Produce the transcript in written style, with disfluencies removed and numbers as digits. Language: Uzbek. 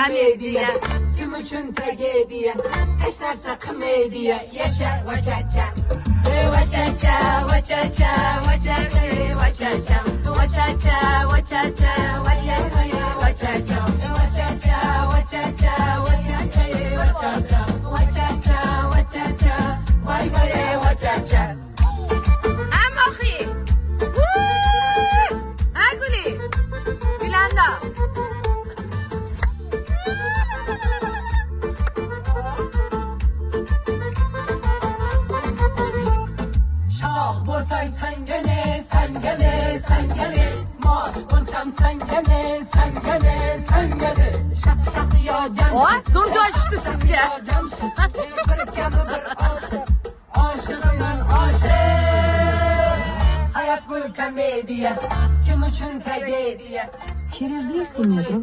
komediya, kim uchun tragediya, hech narsa komediya, yasha vachacha. Wachacha, wachacha, wachacha, wachacha, wachacha, wachacha, wachacha, wachacha, wachacha, wachacha, wachacha, wachacha, wachacha, wachacha, vay vay wachacha. Amoxi. Aguli. Yolanda. Shoh bo'lsang sangane, sangane, sangane, mos bo'lsam sangane, sangane, sangane, shaq shaq yo jamshid. Oy, zo'r joy tushdi sizga. Bir kabi bir oshiq, oshig'imdan oshiq. Hayot bu komediya, kim uchun tragediya. Через 200 метров